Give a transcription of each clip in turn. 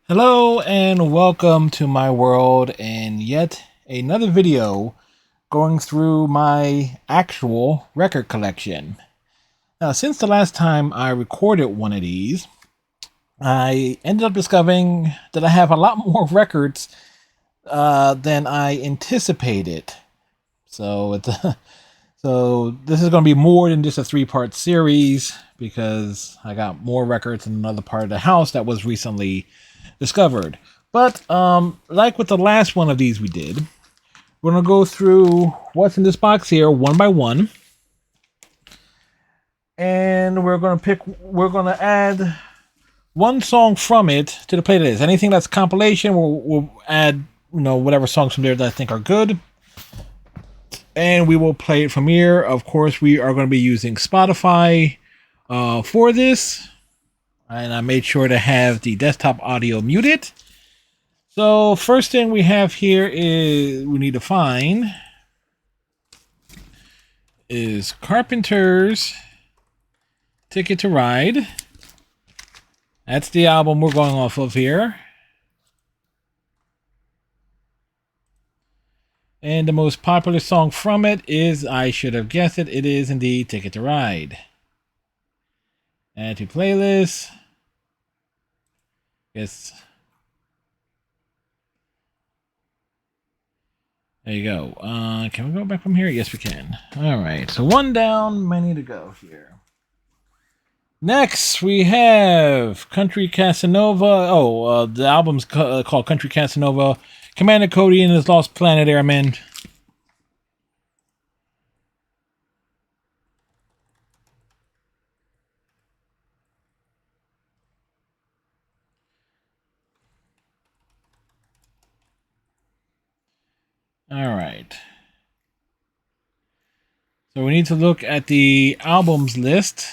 Hello and welcome to my world and yet another video going through my actual record collection. Now, since the last time I recorded one of these, I ended up discovering that I have a lot more records than I anticipated. So it's so this is going to be more than just a three-part series because I got more records in another part of the house that was recently discovered. But like with the last one of these we did, we're gonna go through what's in this box here one by one, and we're gonna add one song from it to the playlist. Anything that's compilation, we'll add whatever songs from there that I think are good, and we will play it from here. Of course, we are going to be using Spotify for this, and I made sure to have the desktop audio muted. So first thing we have here is we need to find is Carpenters Ticket to Ride. That's the album we're going off of here. And the most popular song from it is, I should have guessed it, it is indeed Ticket to Ride. Add to playlist. Yes. There you go. Can we go back from here? Yes, we can. All right. So one down, many to go here. Next, we have Country Casanova. The album's called Country Casanova. Commander Cody and his Lost Planet Airmen. All right. So we need to look at the albums list.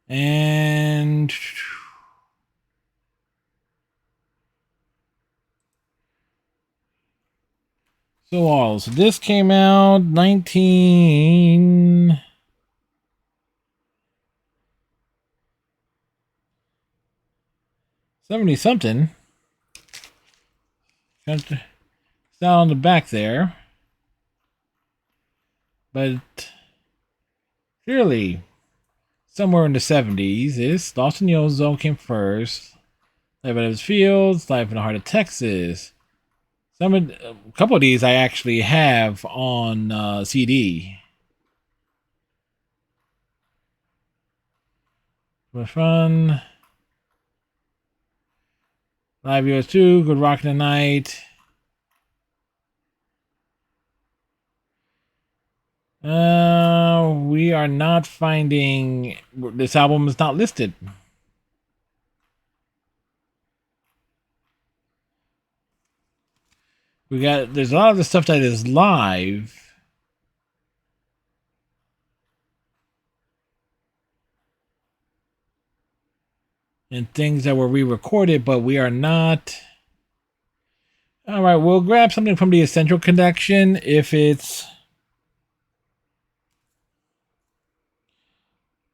And so this came out 1970 something. It's down on the back there. But clearly somewhere in the 70s. This Lost in the Ozone came first. Life at Evans Fields, Life in the Heart of Texas. A couple of these I actually have on CD. For fun. Live US 2, Good Rockin' the Night. We are not finding, this album is not listed. There's a lot of the stuff that is live. And things that were re-recorded, but we are not. All right, we'll grab something from the Essential Collection if it's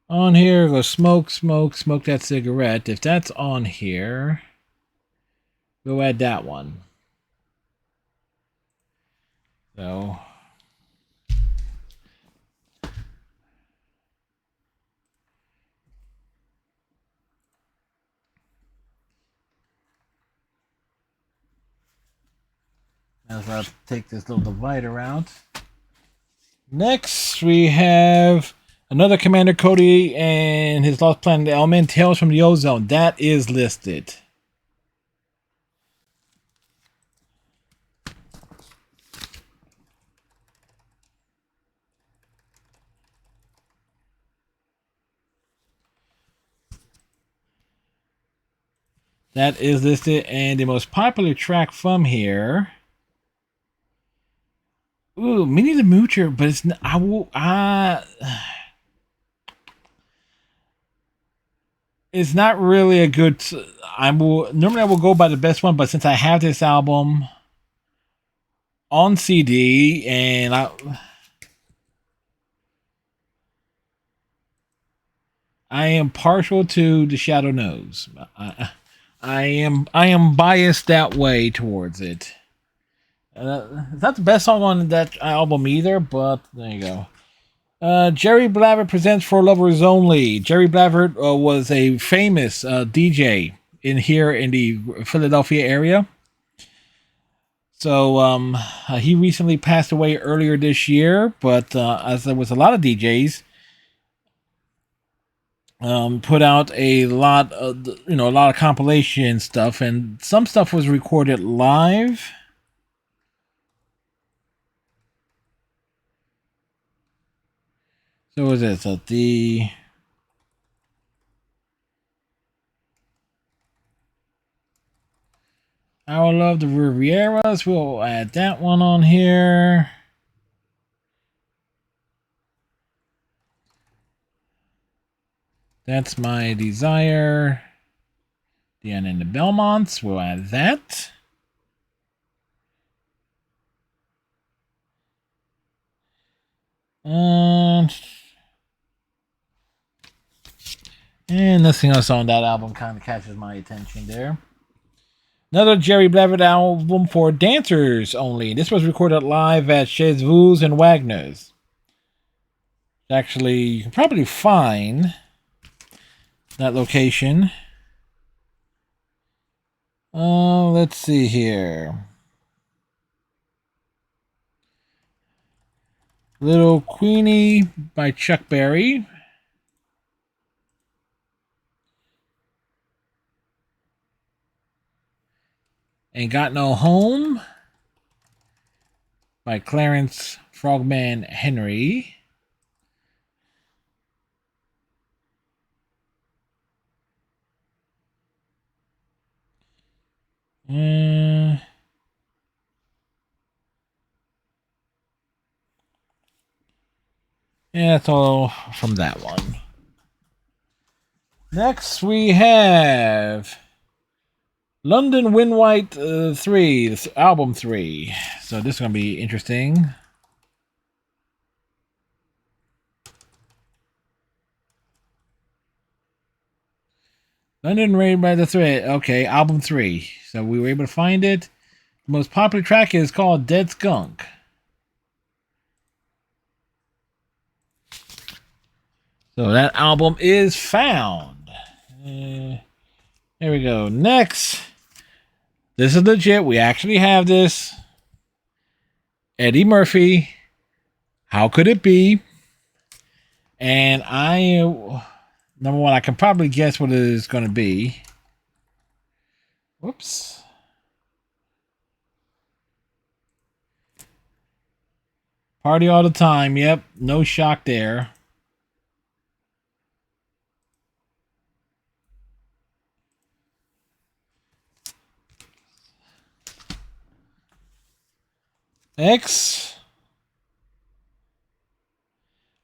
on here. Go smoke that cigarette. If that's on here, we'll add that one. So as I'll take this little divider out. Next, we have another Commander Cody and his Lost Planet Element, Tales from the Ozone. That is listed. That is listed, and the most popular track from here. Ooh, Minnie the Moocher, but it's not, it's not really a good. Normally I will go by the best one, but since I have this album, on CD, and I am partial to The Shadow Knows. I am biased that way towards it. It's not the best song on that album either, but there you go. Jerry Blavat presents For Lovers Only. Jerry Blavat was a famous DJ in the Philadelphia area. So he recently passed away earlier this year, but as there was a lot of DJs, put out a lot of a lot of compilation stuff, and some stuff was recorded live. So what is it? So the I Love the Rivieras. We'll add that one on here. That's My Desire. Diana and the Belmonts. We'll add that. And nothing else on that album kind of catches my attention there. Another Jerry Blavat album for dancers only. This was recorded live at Chez Vous and Wagner's. Actually, you can probably find that location. Let's see here. Little Queenie by Chuck Berry. Ain't Got No Home by Clarence Frogman Henry. Yeah, that's all from that one. Next we have London Wind White 3, this album 3. So this is going to be interesting. London Raid by the Thread. Okay, album 3. So we were able to find it. The most popular track is called Dead Skunk. So that album is found. There we go. Next. This is legit. We actually have this. Eddie Murphy. How Could It Be? And number one, I can probably guess what it is going to be. Whoops. Party All the Time. Yep. No shock there. X.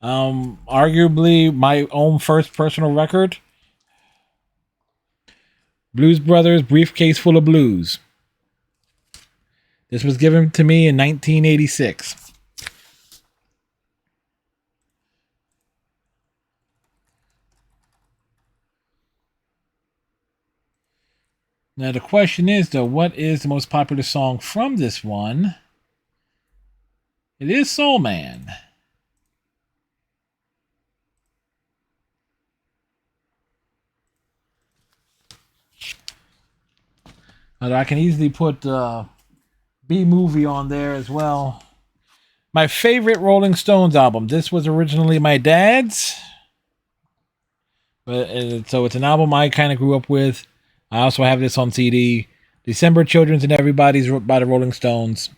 Arguably my own first personal record. Blues Brothers, Briefcase Full of Blues. This was given to me in 1986. Now the question is, though, what is the most popular song from this one? It is Soul Man. Although I can easily put B-Movie on there as well. My favorite Rolling Stones album. This was originally my dad's. But so it's an album I kind of grew up with. I also have this on CD. December Children's and Everybody's by the Rolling Stones.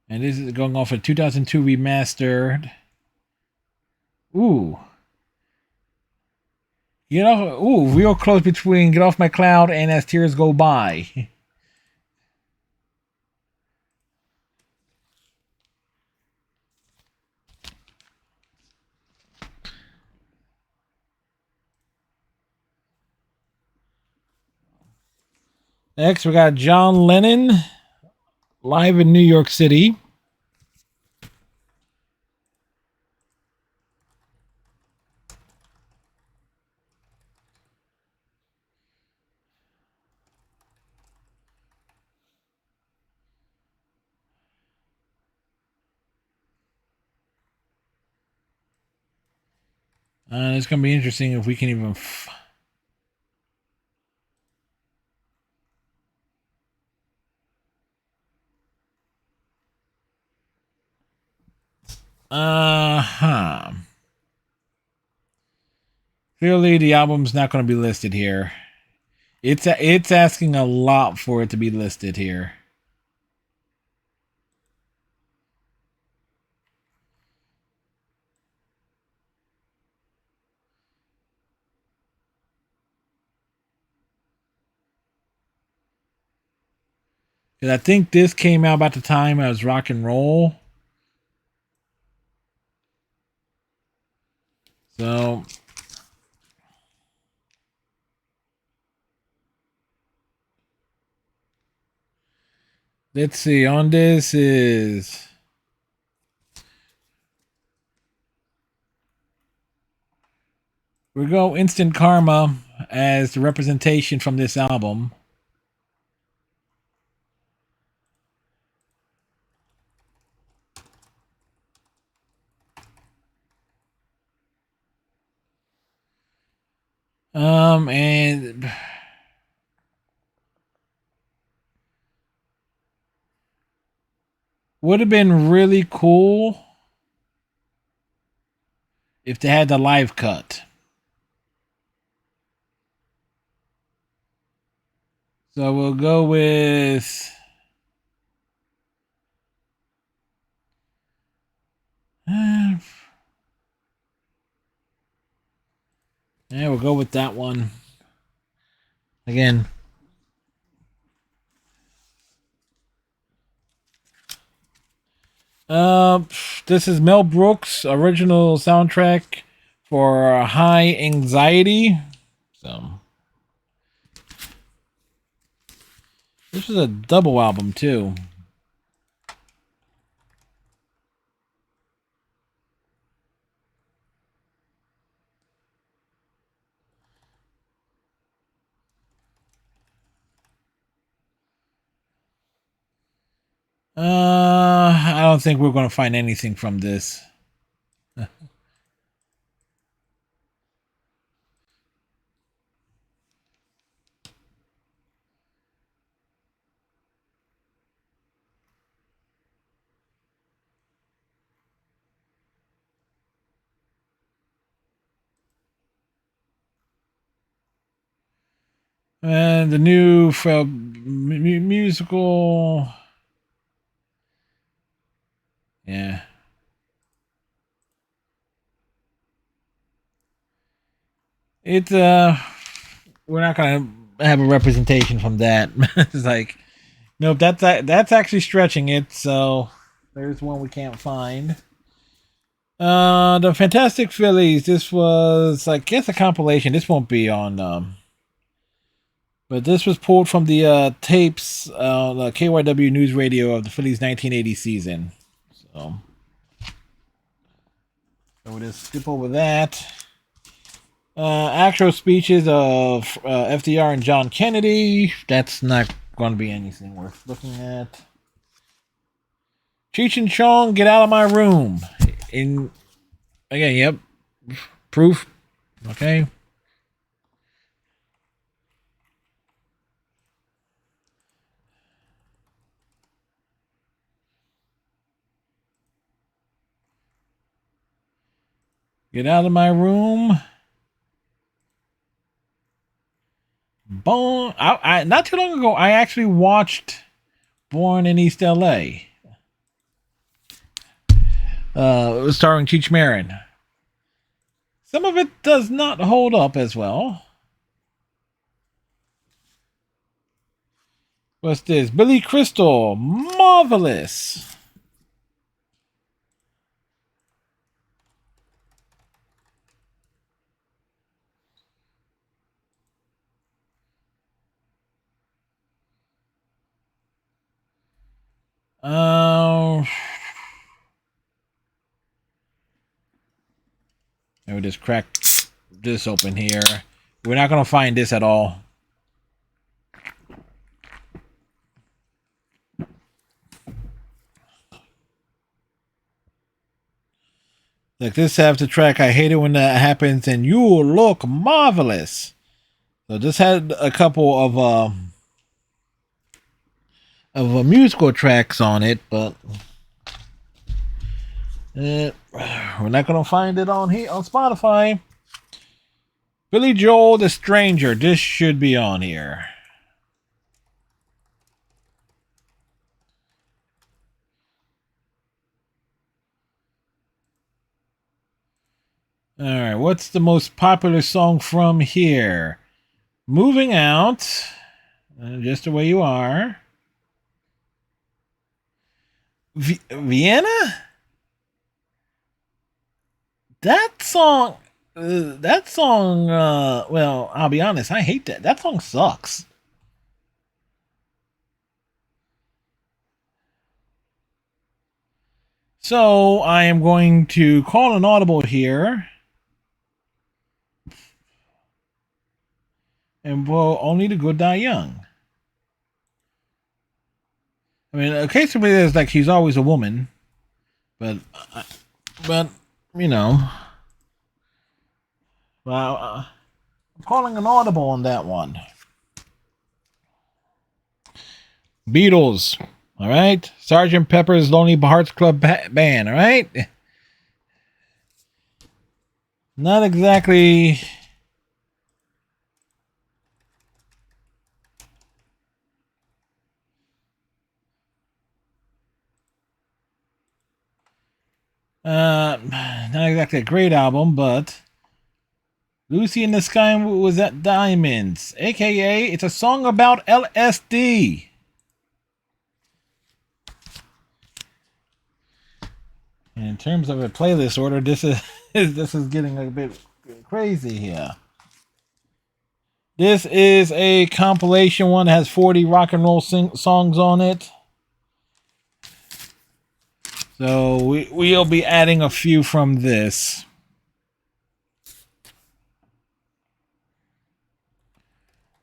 And this is going off a 2002 remastered. Ooh. Real close between Get Off My Cloud and As Tears Go By. Next, we got John Lennon live in New York City. It's going to be interesting if we can even... Clearly, the album's not going to be listed here. It's asking a lot for it to be listed here. Because I think this came out about the time I was rock and roll. So... let's see. On this is... we go Instant Karma as the representation from this album. And would have been really cool if they had the live cut. So we'll go with... yeah, we'll go with that one. Again. This is Mel Brooks' original soundtrack for High Anxiety. So this is a double album too. I don't think we're going to find anything from this. And the new musical... yeah. It's we're not gonna have a representation from that. It's like, nope, that's actually stretching it. So there's one we can't find. The Fantastic Phillies. This was, I guess, a compilation. This won't be on. But this was pulled from the tapes, the KYW News Radio of the Phillies 1980 season. So we'll just skip over that. Actual speeches of FDR and John Kennedy. That's not going to be anything worth looking at. Cheech and Chong, get out of my room. Again, yep. Proof. Okay. Get out of my room. Not too long ago, I actually watched Born in East LA. It was starring Cheech Marin. Some of it does not hold up as well. What's this? Billy Crystal. Marvelous. Let me just crack this open here. We're not gonna find this at all. Like this after track, I hate it when that happens, and you look marvelous. So this had a couple of musical tracks on it, but we're not gonna find it on here on Spotify. Billy Joel, The Stranger. This should be on here. All right, what's the most popular song from here? Moving Out, Just the Way You Are. Vienna? That song, well, I'll be honest, I hate that. That song sucks. So I am going to call an audible here. And well, only the good die young. I mean, occasionally there's like she's always a woman, but you know, well, I'm calling an audible on that one. Beatles, all right. Sergeant Pepper's Lonely Hearts Club Band, all right. Not exactly. Not exactly a great album, but Lucy in the Sky was at Diamonds, aka it's a song about LSD. In terms of a playlist order, this is this is getting a bit crazy here. This is a compilation one that has 40 rock and roll songs on it. So we'll be adding a few from this.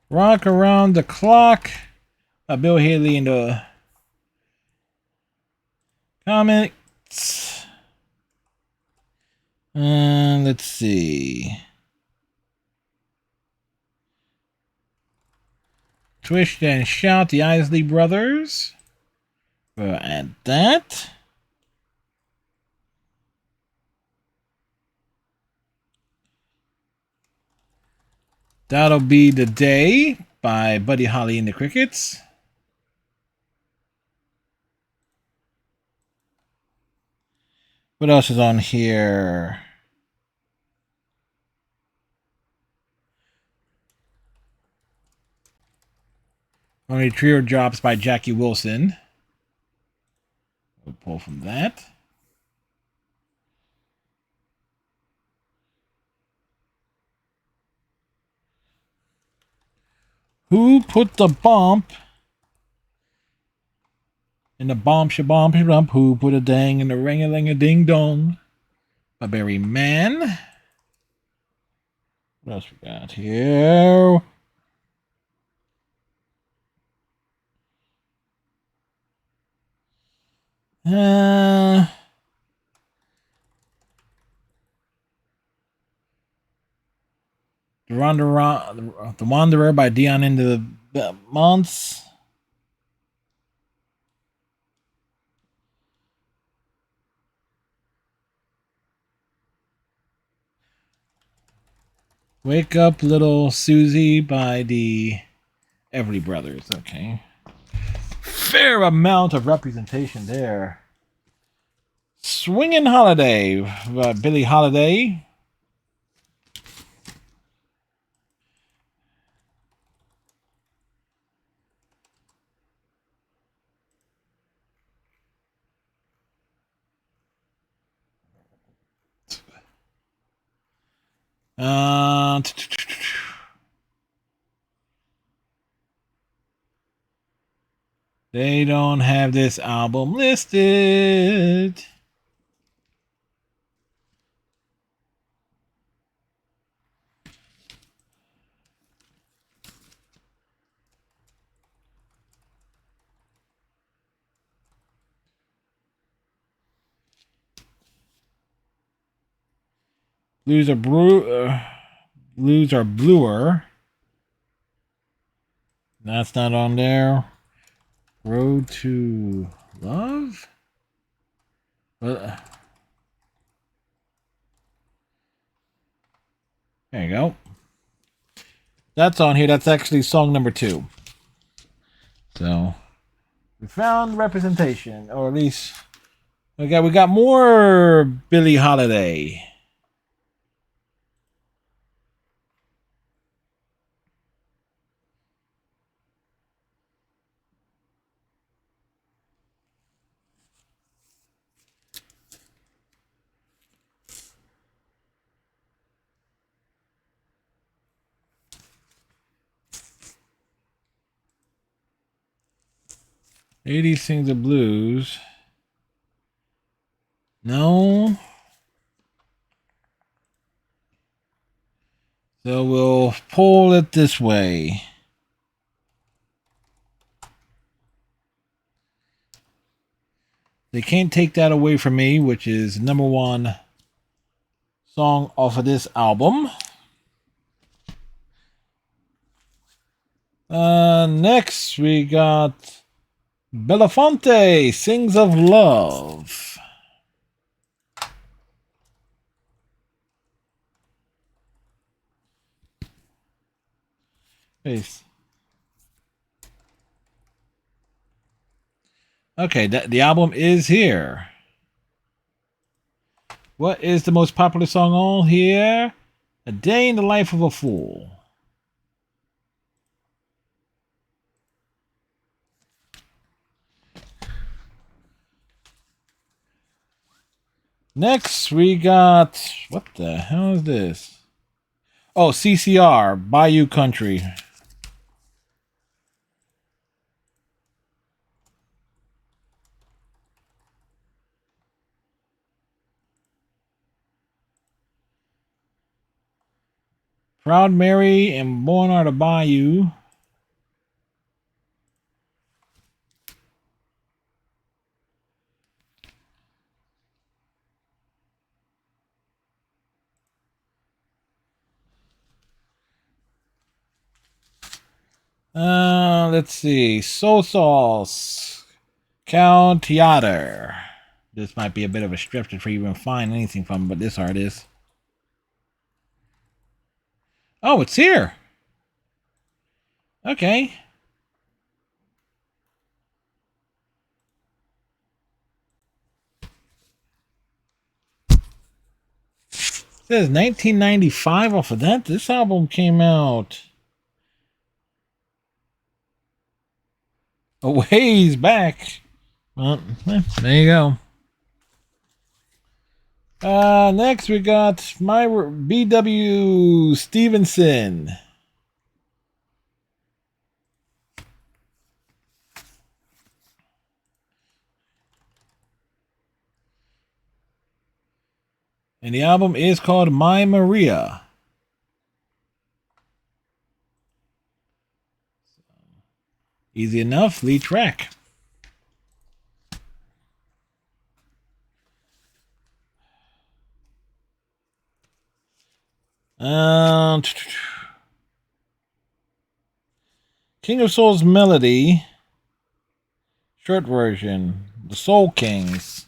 Rock Around the Clock. Bill Haley in the comments. Let's see. Twist and Shout, the Isley Brothers. We'll add that. That'll Be the Day by Buddy Holly and the Crickets. What else is on here? Only Trio Drops by Jackie Wilson. We'll pull from that. Who Put the Bump in the Bomb Shabomp Rump? Who Put a Dang in the Ring-a-Ling-a-Ding Dong by Barry Mann. What else we got here? The Wanderer by Dion into the Months. Wake Up Little Susie by the Everly Brothers. Okay. Fair amount of representation there. Swingin' Holiday by Billie Holiday. They don't have this album listed. Blues are blues are bluer. That's not on there. Road to Love? There you go. That's on here. That's actually song number 2. So we found representation, or at least we got more Billie Holiday. '80s sings the blues. No. So we'll pull it this way. They can't take that away from me, which is number 1 song off of this album. Next we got Belafonte, Sings of Love. Peace. Okay, the album is here. What is the most popular song on here? A Day in the Life of a Fool. Next, we got... What the hell is this? Oh, CCR, Bayou Country. Proud Mary and Born on the Bayou. Let's see. Sosos. Count Theater. This might be a bit of a stretch to even find anything from, but this artist. Oh, it's here. Okay. It says 1995 off of that. This album came out a ways back. Well, there you go. Next we got my B.W. Stevenson. And the album is called My Maria. Easy enough, lead track. King of Soul's Melody. Short version. The Soul Kings.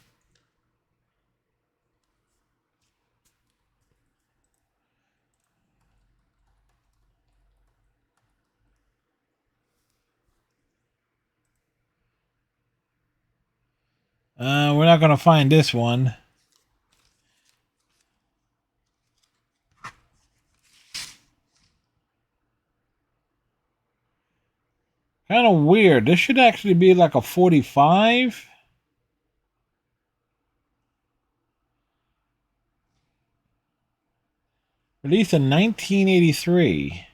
We're not going to find this one. Kind of weird. This should actually be like a 45. Released in 1983.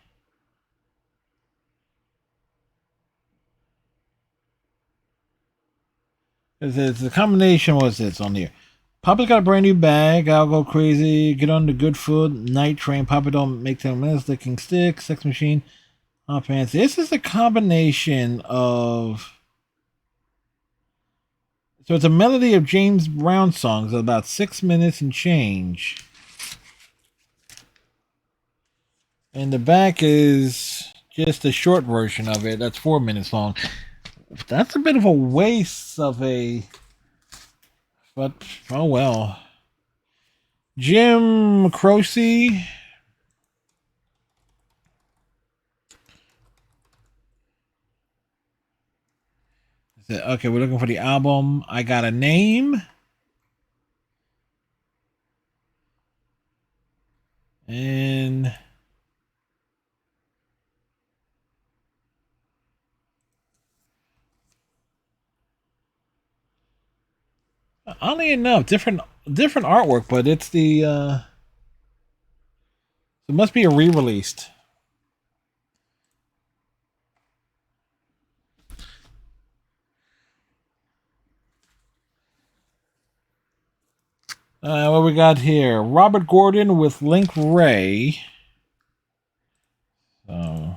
It says the combination was this on here. Papa's got a brand new bag. I'll go crazy. Get on the good food. Night train. Papa don't make 10 minutes. Licking stick. Sex machine. Hot pants. This is a combination of. So it's a melody of James Brown songs of about 6 minutes and change. And the back is just a short version of it. That's 4 minutes long. That's a bit of a waste of a. But, oh well. Jim Croce. Okay, we're looking for the album. I Got a Name. And oddly enough, different artwork, but it's the it must be a re-released. What we got here? Robert Gordon with Link Ray. So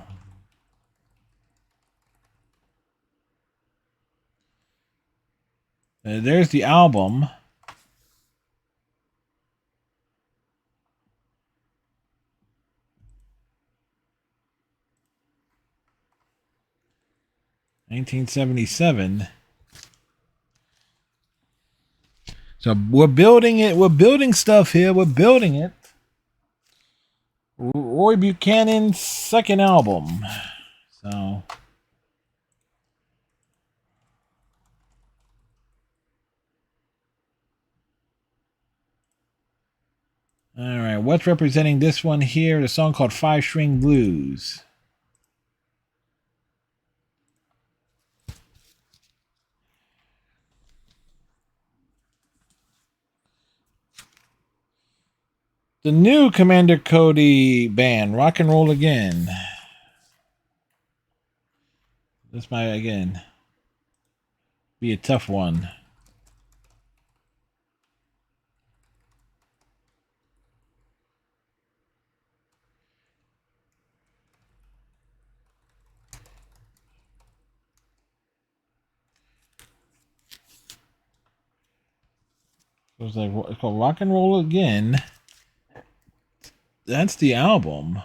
there's the album. (1977). So we're building it. We're building stuff here. We're building it. Roy Buchanan's second album. So. All right, what's representing this one here? The song called Five String Blues. The new Commander Cody band, Rock and Roll Again. This might, again, be a tough one. It's called Rock and Roll Again. That's the album.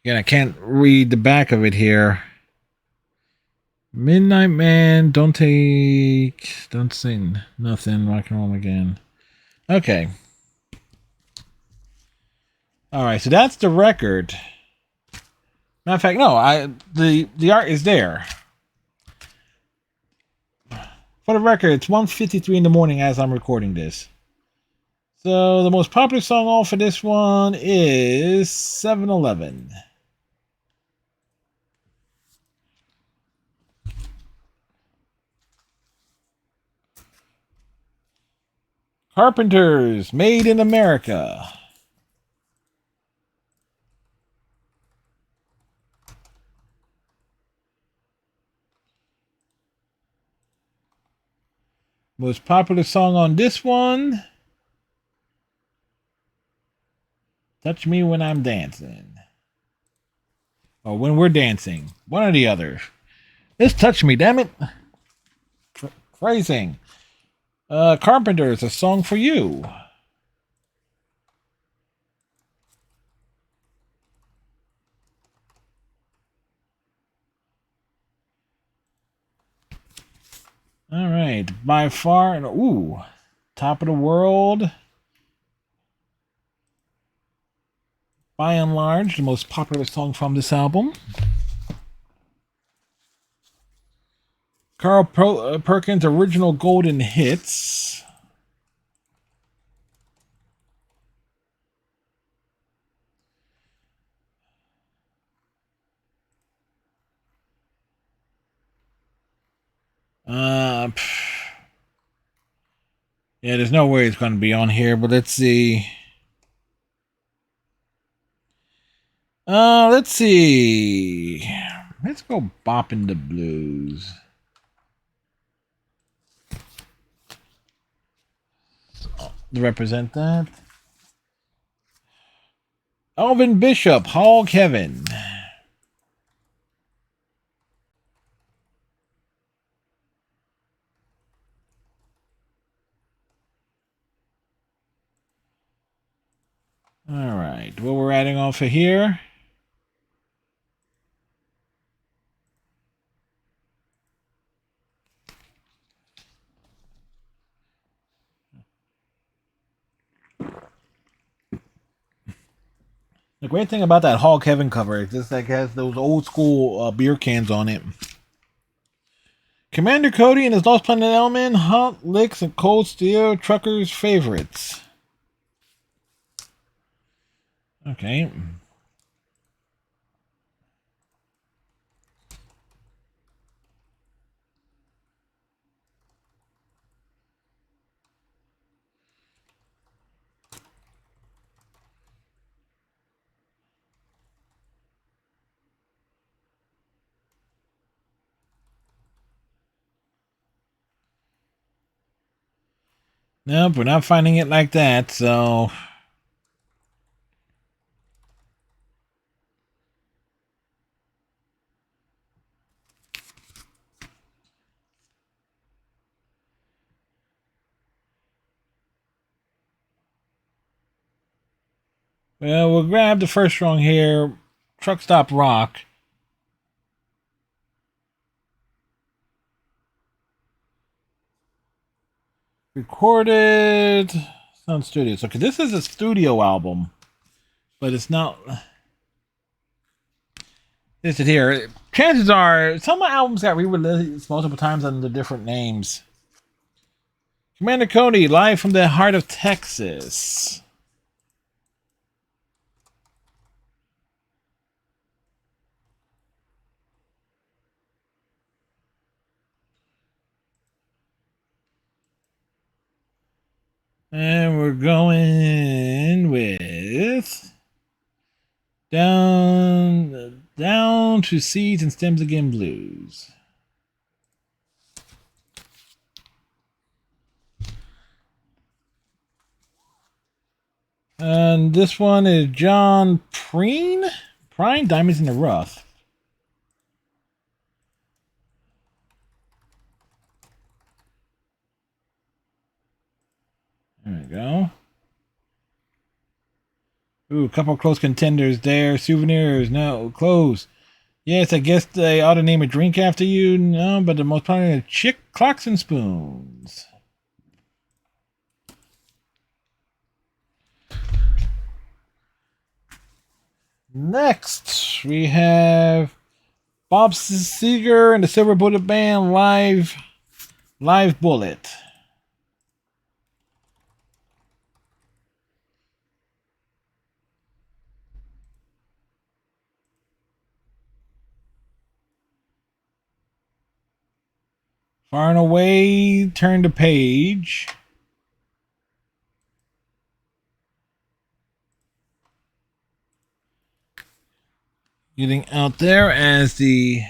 Again, I can't read the back of it here. Midnight Man, don't sing nothing. Rock and Roll Again. Okay. All right, so that's the record. Matter of fact, no, the art is there. For the record, it's 1:53 in the morning as I'm recording this. So the most popular song off of this one is 7-Eleven. Carpenters, Made in America. Most popular song on this one, Touch Me When I'm Dancing. Or When We're Dancing. One or the other. Just touch me, damn it. Phrasing. Carpenters, A Song for You. All right. By far, ooh. Top of the World. By and large, the most popular song from this album. Carl Perkins' original golden hits. Yeah, there's no way it's going to be on here, but let's see. Let's see. Let's go bopping the blues. To represent that. Alvin Bishop, Hall Kevin. Alright, what we're adding on for here. The great thing about that Hall Kevin cover is this like has those old school beer cans on it. Commander Cody and his Lost Planet Element, Hot Licks and Cold Steel Truckers favorites. Okay. Nope, we're not finding it like that, so... Well, we'll grab the first rung here. Truck Stop Rock. Recorded Sound Studios. Okay, this is a studio album, but it's not. This is here. Chances are some of my albums got re-released multiple times under different names. Commander Cody, live from the heart of Texas. And we're going with down to Seeds and Stems Again Blues. And this one is John Prine, Diamonds in the Rough. There we go. Ooh, a couple close contenders there. Souvenirs, no. Close. Yes, I guess they ought to name a drink after you. No, but the most popular Chick Clocks and Spoons. Next, we have Bob Seger and the Silver Bullet Band Live Bullet. Far and away, turn the page. Getting out there as the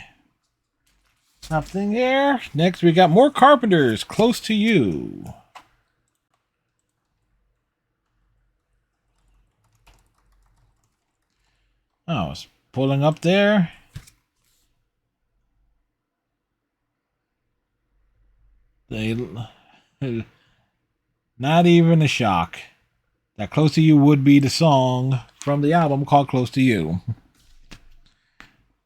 top thing here. Next, we got more Carpenters, Close to You. Oh, it's pulling up there. They not even a shock that Close to You would be the song from the album called Close to You.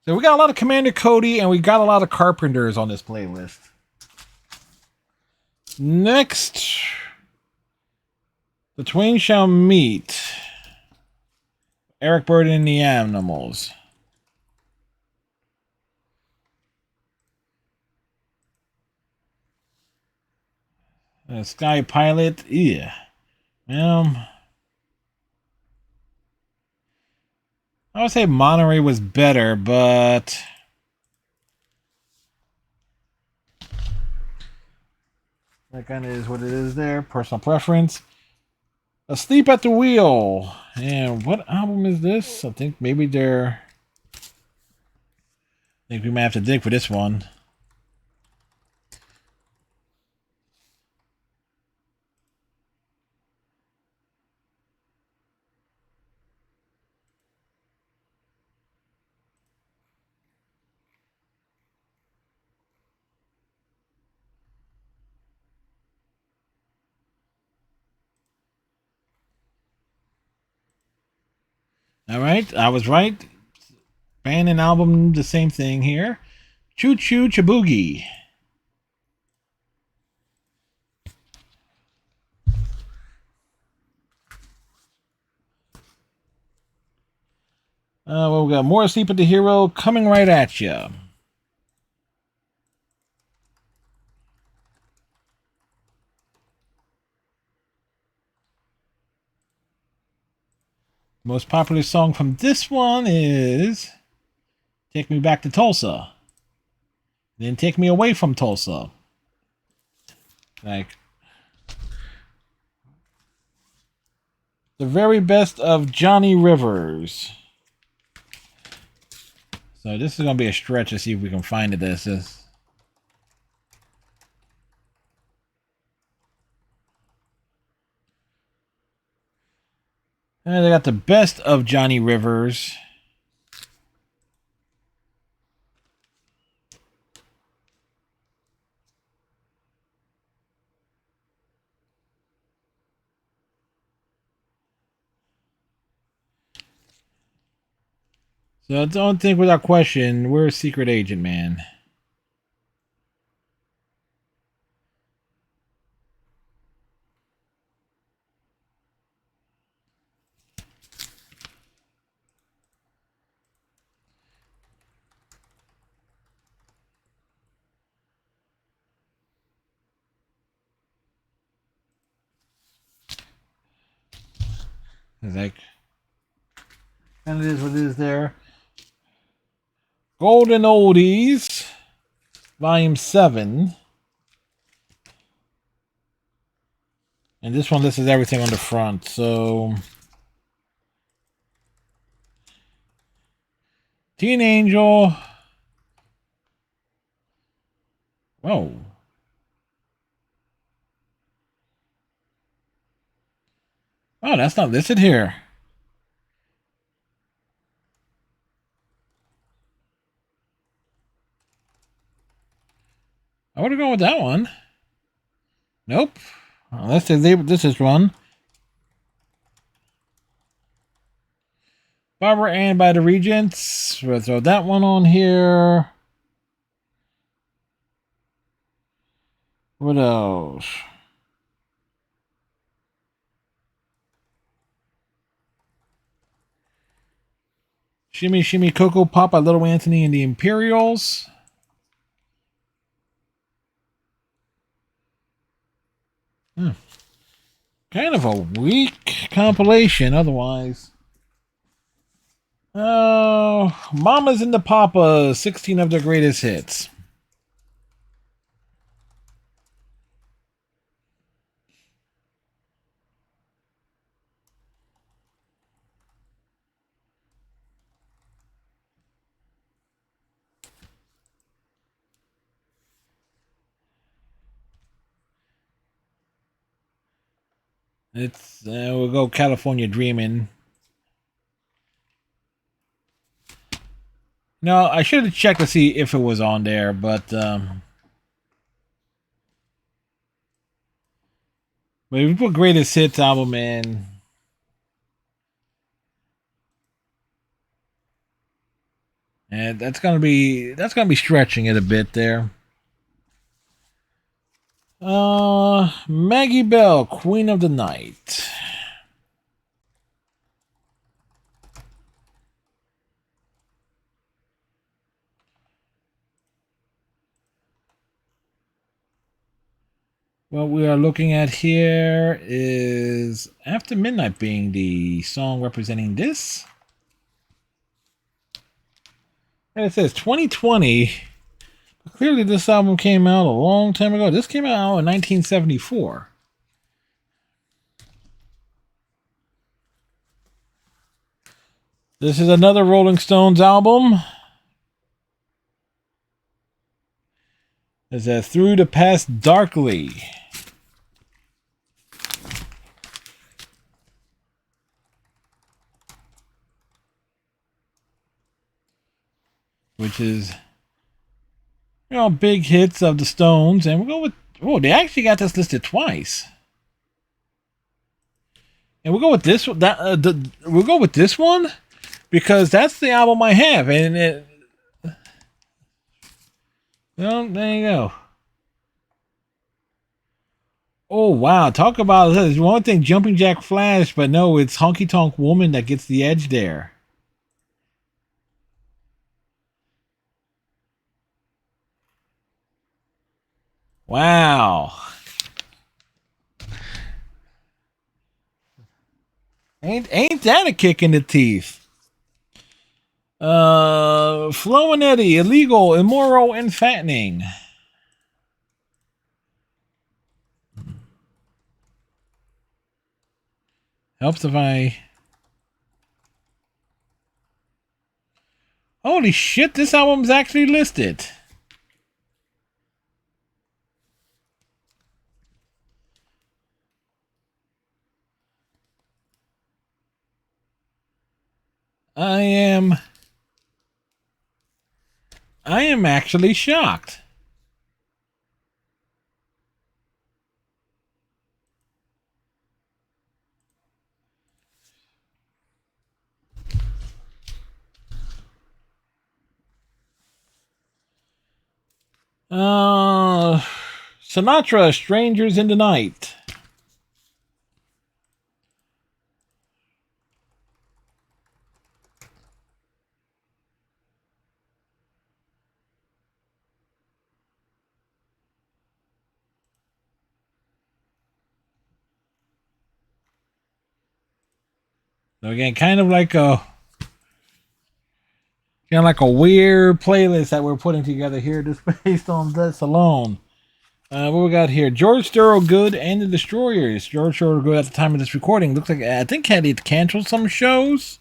So we got a lot of Commander Cody and we got a lot of Carpenters on this playlist. Next, The Twain Shall Meet. Eric Burdon and the Animals. Sky Pilot. Yeah. I would say Monterey was better, but that kind of is what it is there. Personal preference. Asleep at the Wheel. And what album is this? I think maybe they're... I think we might have to dig for this one. All right, I was right. Band and album, the same thing here. Choo Choo Chaboogie. Well, we got more Sleep at the Hero coming right at you. Most popular song from this one is Take Me Back to Tulsa. Then Take Me Away from Tulsa. Like, the very best of Johnny Rivers. So this is going to be a stretch to see if we can find it. This is. And they got the best of Johnny Rivers. So I don't think without question, we're a secret agent, man. It's like, and it is what it is there. Golden Oldies, Volume 7. And this one, this is everything on the front, so... Teen Angel. Whoa. Oh, that's not listed here. I would have gone with that one. Nope. Unless this is one. Barbara Ann by the Regents. We'll throw that one on here. What else? Shimmy Shimmy Cocoa Pop by Little Anthony and the Imperials. Kind of a weak compilation otherwise. Oh, Mamas and the Papas, 16 of their greatest hits. It's we'll go California Dreamin'. No, I should have checked to see if it was on there, but if we put greatest hits album in, and that's gonna be stretching it a bit there. Maggie Bell, Queen of the Night. What we are looking at here is After Midnight being the song representing this. And it says 2020. Clearly this album came out a long time ago. This came out in 1974. This is another Rolling Stones album. It says Through the Past Darkly. Which is, big hits of the Stones. And we'll go with, they actually got this listed twice. And we'll go with this. We'll go with this one because that's the album I have, and there you go. Oh wow! Talk about this. One thing, Jumping Jack Flash, but no, it's Honky Tonk Woman that gets the edge there. Wow! Ain't that a kick in the teeth? Flo and Eddie, illegal, immoral, and fattening. Helps if I. Holy shit! This album's actually listed. I am actually shocked. Sinatra, Strangers in the Night. So again, kind of like a weird playlist that we're putting together here just based on this alone. What we got here? George Thorogood and the Destroyers. George Thorogood at the time of this recording looks like, I think, had to cancel some shows.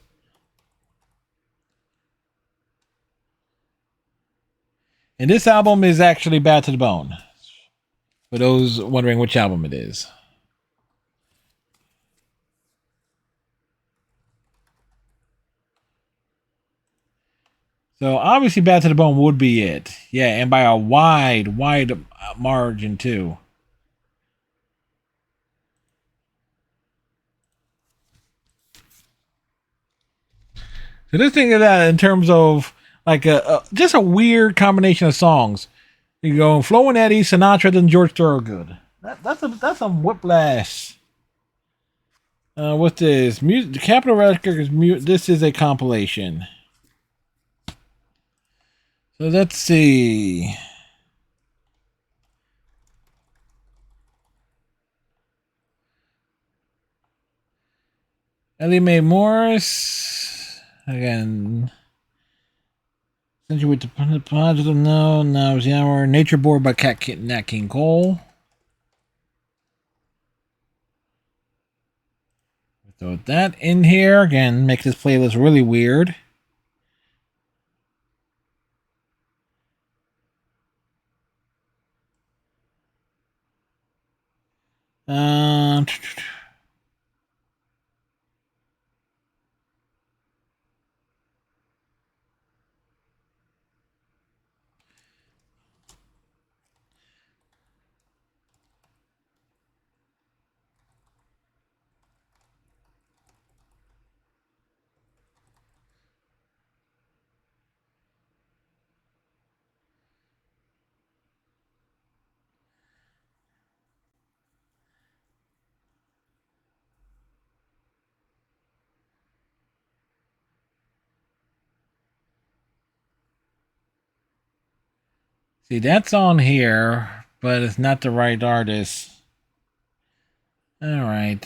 And this album is actually Bad to the Bone. For those wondering which album it is. So obviously Bad to the Bone would be it. Yeah, and by a wide margin too. So this thing is that in terms of like just a weird combination of songs. You go Flo and Eddie, Sinatra, then George Thorogood. That's some whiplash. What's this? Music, Capitol Records. This is a compilation. So let's see. Ellie Mae Morris. Again. Century with the positive. No. Now it's the hour. Nature Board by Nat King Cole. Throw that in here. Again, make this playlist really weird. See, that's on here, but it's not the right artist. All right.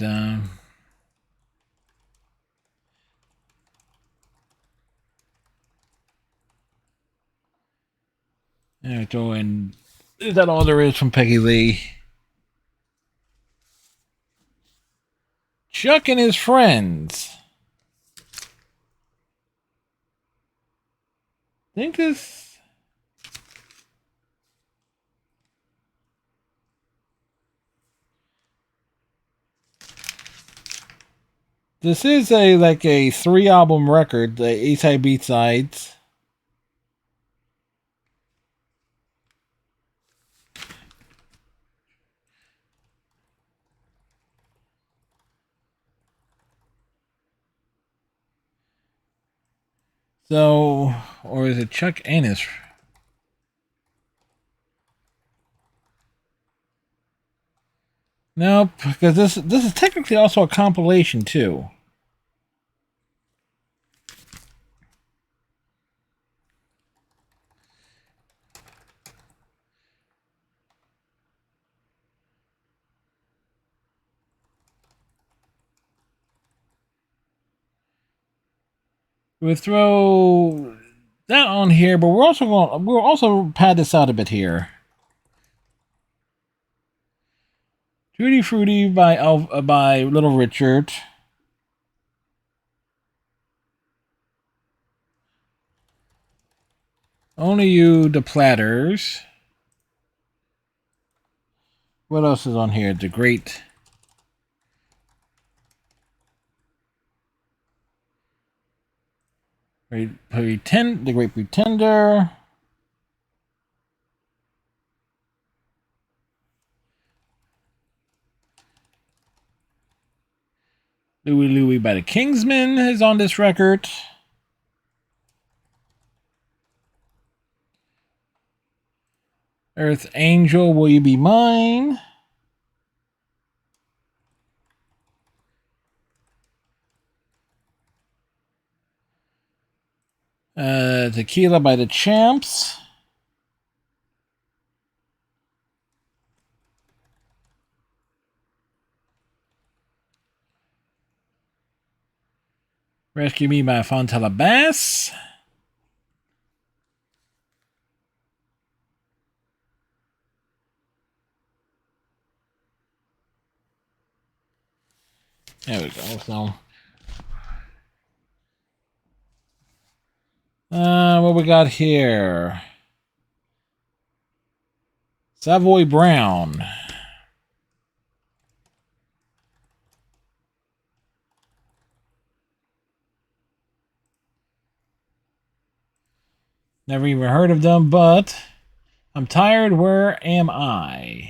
Throw in. Is that all there is from Peggy Lee? Chuck and his friends. think this. This is a like a 3-album record, the A-side, B-sides. So, or is it Chuck Annis? Nope, because this is technically also a compilation too. We throw that on here, but we'll also pad this out a bit here. Tutti Frutti by Little Richard. Only You, The Platters. What else is on here? The Great The Great Pretender. Louie Louie by the Kingsmen is on this record. Earth Angel, Will You Be Mine? Tequila by the Champs. Rescue Me by Fontella Bass. There we go. So, what we got here? Savoy Brown. Never even heard of them, but I'm tired. Where am I?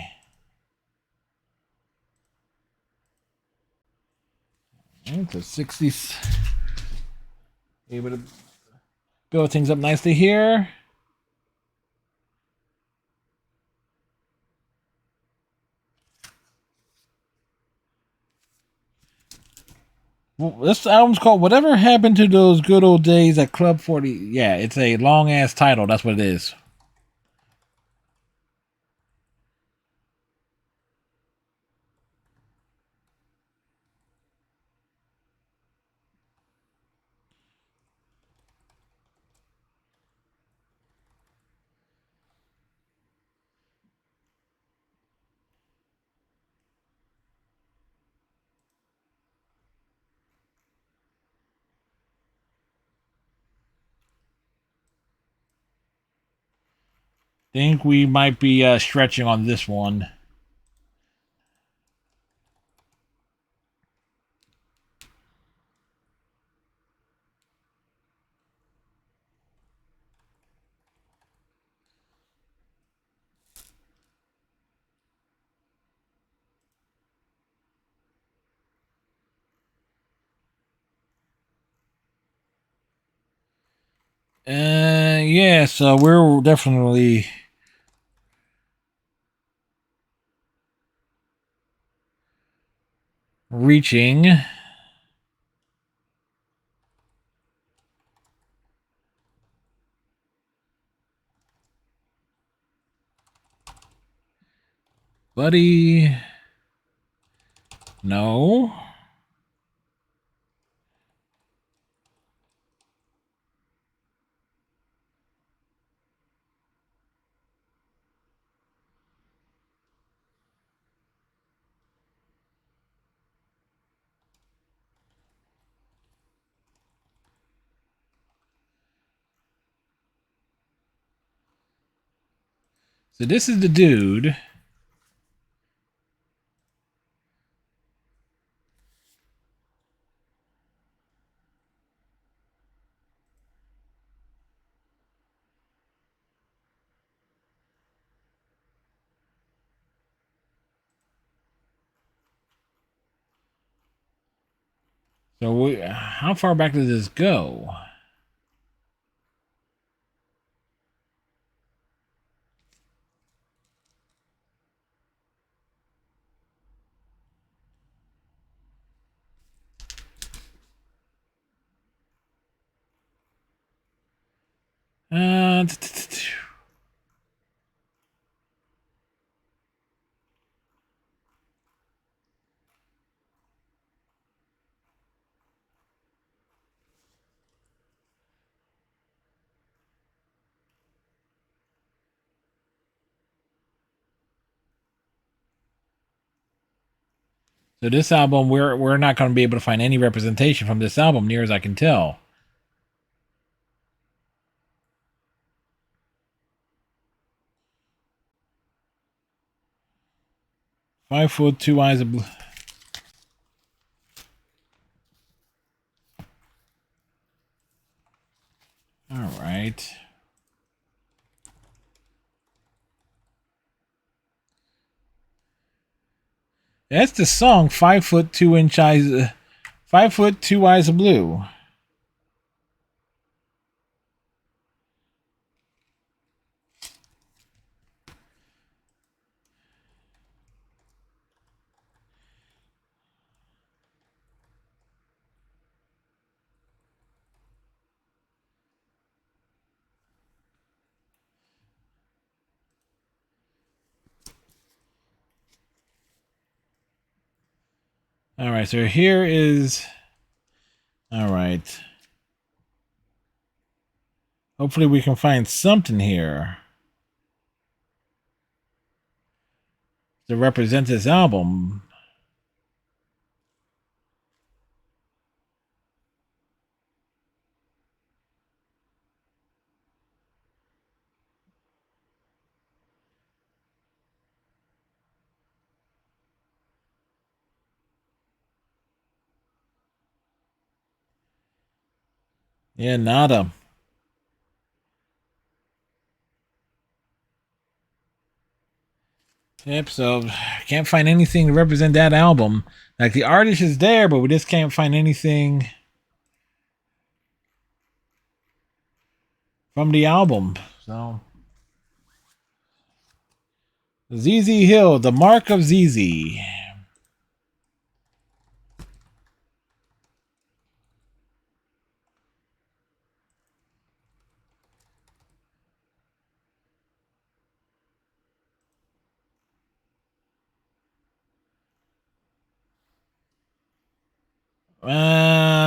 The 60s. Able to build things up nicely here. This album's called Whatever Happened to Those Good Old Days at Club 40. Yeah, it's a long ass title. That's what it is. Think we might be stretching on this one. Yeah, so we're definitely reaching. Buddy. No. So this is the dude. So how far back does this go? Uh, So this album, we're not going to be able to find any representation from this album, near as I can tell. "5 Foot 2 Eyes of Blue." All right. That's the song "5 Foot 2 Eyes, 5 Foot 2 Eyes of Blue." All right, so here is. All right. Hopefully, we can find something here to represent this album. Yeah, nada. Yep, so can't find anything to represent that album. Like the artist is there, but we just can't find anything from the album. So ZZ Hill, the mark of ZZ.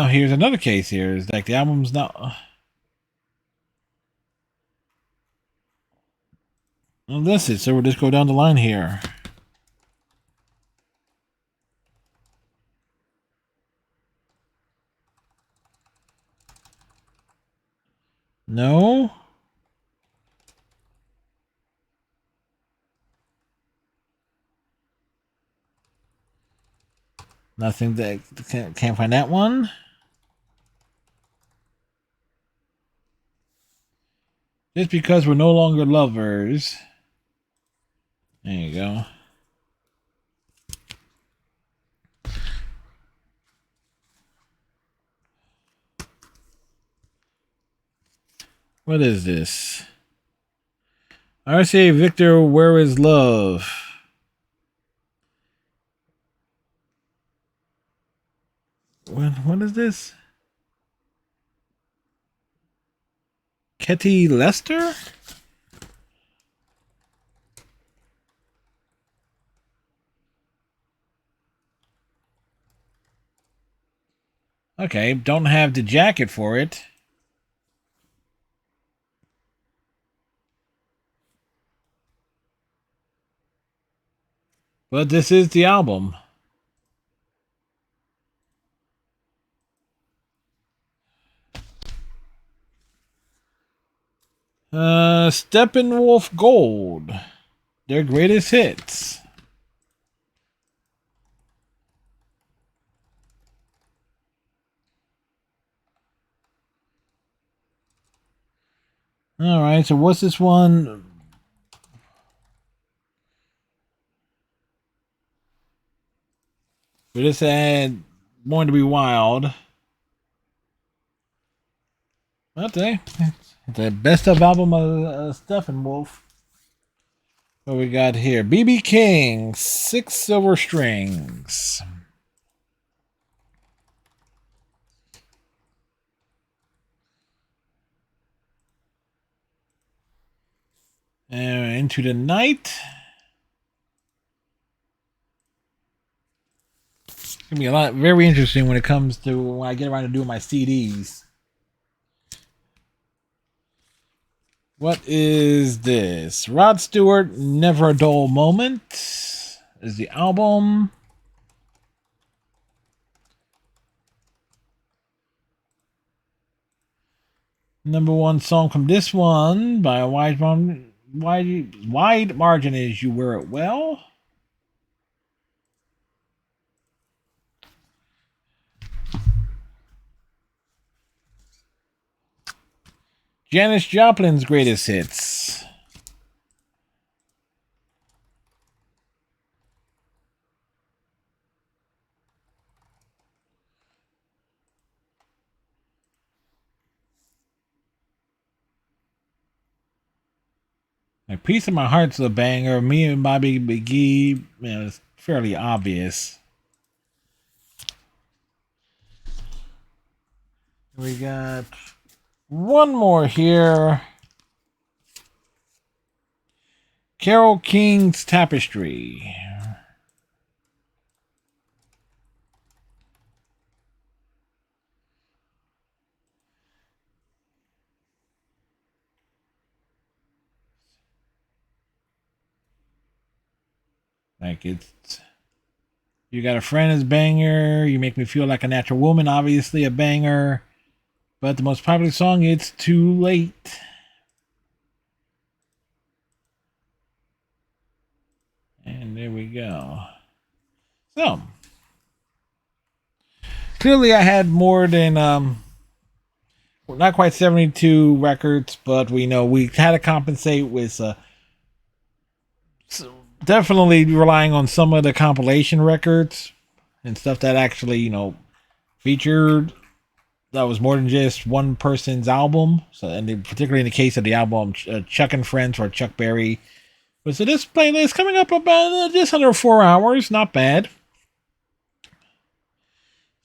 Here's another case here. It's like the album's not. Well, that's it. So we'll just go down the line here. No. Nothing that can't find that one. Just because we're no longer lovers. There you go. What is this? RCA Victor, where is love? What is this? Ketty Lester? Okay, don't have the jacket for it. But this is the album. Steppenwolf Gold. their greatest hits. All right, so what's this one? We just had Born to Be Wild. Okay, it's the best of album of Steppenwolf. What we got here? BB King, 6 Silver Strings. And Into the Night. It's gonna be a lot, very interesting when it comes to when I get around to doing my CDs. What is this? Rod Stewart, Never a Dull Moment is the album. Number one song from this one by a wide margin is You Wear It Well. Janis Joplin's greatest hits. A Piece of My Heart's a banger. Me and Bobby McGee, it's fairly obvious. We got one more here. Carole King's Tapestry. Like it's You Got a Friend is banger. You Make Me Feel Like a Natural Woman, obviously a banger. But the most popular song, It's Too Late. And there we go. So, clearly I had more than, not quite 72 records, but we know we had to compensate with, definitely relying on some of the compilation records and stuff that actually, featured that was more than just one person's album. So, and particularly in the case of the album Chuck and Friends for Chuck Berry. But so this playlist coming up about just under 4 hours, not bad.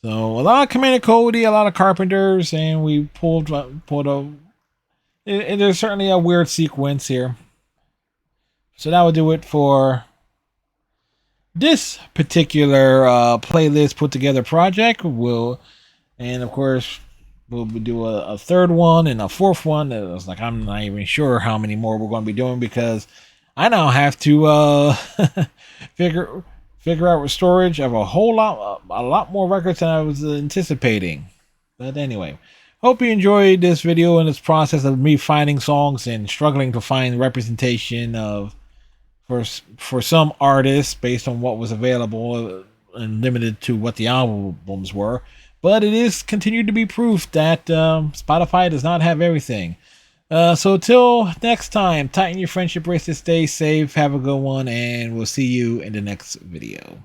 So a lot of Commander Cody, a lot of Carpenters, and we pulled a. There's certainly a weird sequence here. So that would do it for this particular playlist put together project. And of course, we'll do a third one and a fourth one. It was like I'm not even sure how many more we're going to be doing because I now have to figure out with storage of a lot more records than I was anticipating. But anyway, hope you enjoyed this video and this process of me finding songs and struggling to find representation for some artists based on what was available and limited to what the albums were. But it is continued to be proof that Spotify does not have everything. So till next time, tighten your friendship bracelets, stay safe, have a good one, and we'll see you in the next video.